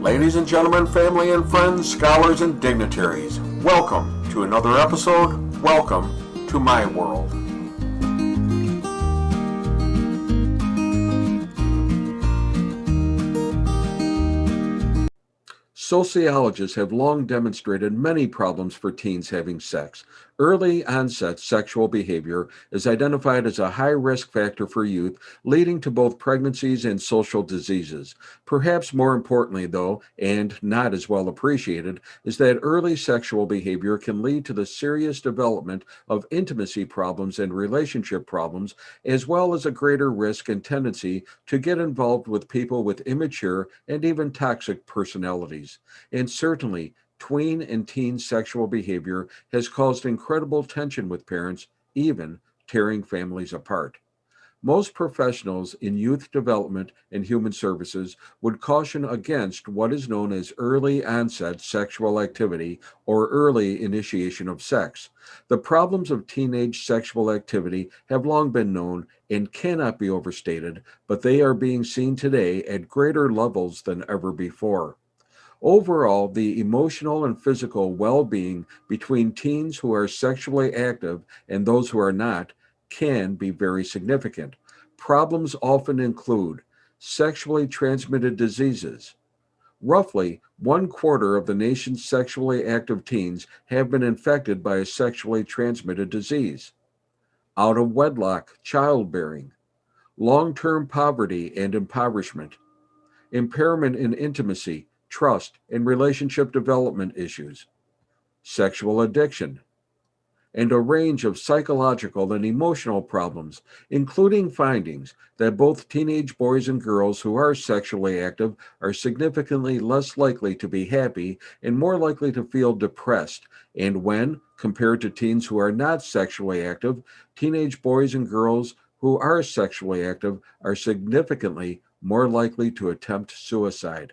Ladies and gentlemen, family and friends, scholars and dignitaries, welcome to another episode. Welcome to my world. Sociologists have long demonstrated many problems for teens having sex. Early onset sexual behavior is identified as a high risk factor for youth, leading to both pregnancies and social diseases. Perhaps more importantly, though, and not as well appreciated, is that early sexual behavior can lead to the serious development of intimacy problems and relationship problems, as well as a greater risk and tendency to get involved with people with immature and even toxic personalities. And certainly, tween and teen sexual behavior has caused incredible tension with parents, even tearing families apart. Most professionals in youth development and human services would caution against what is known as early onset sexual activity or early initiation of sex. The problems of teenage sexual activity have long been known and cannot be overstated, but they are being seen today at greater levels than ever before. Overall, the emotional and physical well being between teens who are sexually active and those who are not can be very significant. Problems often include sexually transmitted diseases. Roughly 1/4 of the nation's sexually active teens have been infected by a sexually transmitted disease. Out of wedlock childbearing, long term poverty and impoverishment, impairment in intimacy, trust, and relationship development issues, sexual addiction, and a range of psychological and emotional problems, including findings that both teenage boys and girls who are sexually active are significantly less likely to be happy and more likely to feel depressed. And when compared to teens who are not sexually active, teenage boys and girls who are sexually active are significantly more likely to attempt suicide.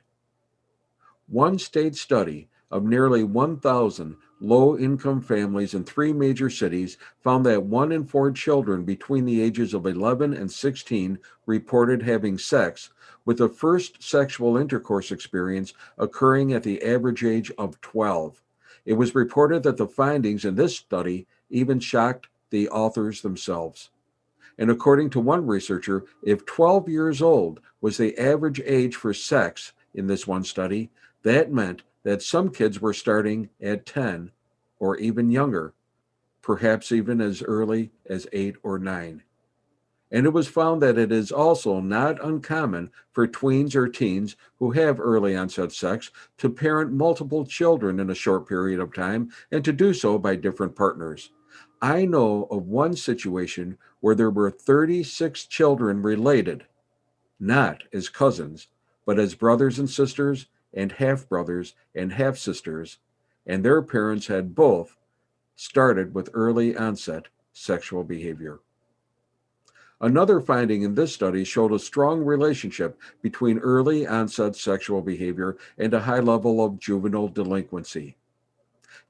One state study of nearly 1,000 low income families in three major cities found that 1 in 4 children between the ages of 11 and 16 reported having sex, with the first sexual intercourse experience occurring at the average age of 12. It was reported that the findings in this study even shocked the authors themselves. And according to one researcher, if 12 years old was the average age for sex in this one study, that meant that some kids were starting at 10 or even younger, perhaps even as early as 8 or 9. And it was found that it is also not uncommon for tweens or teens who have early onset sex to parent multiple children in a short period of time and to do so by different partners. I know of one situation where there were 36 children related, not as cousins, but as brothers and sisters and half brothers and half sisters, and their parents had both started with early onset sexual behavior. Another finding in this study showed a strong relationship between early onset sexual behavior and a high level of juvenile delinquency.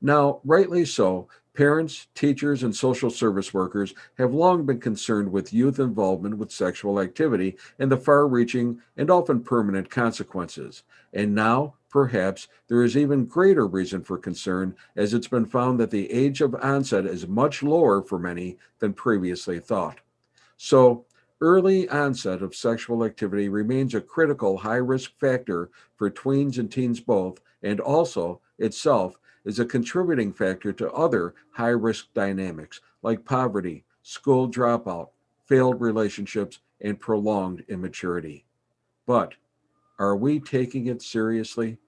Now, rightly so, parents, teachers, and social service workers have long been concerned with youth involvement with sexual activity and the far reaching and often permanent consequences. And now, perhaps, there is even greater reason for concern as it's been found that the age of onset is much lower for many than previously thought. So, early onset of sexual activity remains a critical high risk factor for tweens and teens both, and also itself is a contributing factor to other high risk dynamics like poverty, school dropout, failed relationships, and prolonged immaturity. But are we taking it seriously?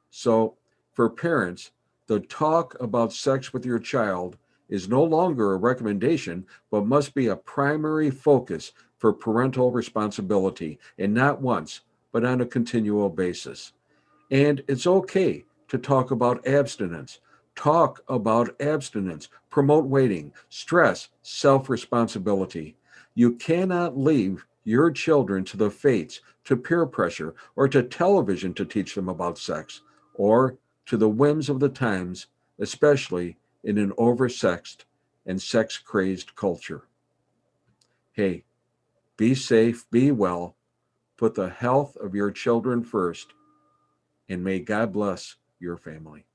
So, for parents, the talk about sex with your child is no longer a recommendation, but must be a primary focus for parental responsibility, and not once, but on a continual basis. And it's okay to talk about abstinence. Talk about abstinence, promote waiting, stress self responsibility. You cannot leave your children to the fates, to peer pressure, or to television to teach them about sex, or to the whims of the times, especially in an oversexed and sex crazed culture. Hey, be safe, be well, put the health of your children first, and may God bless your family.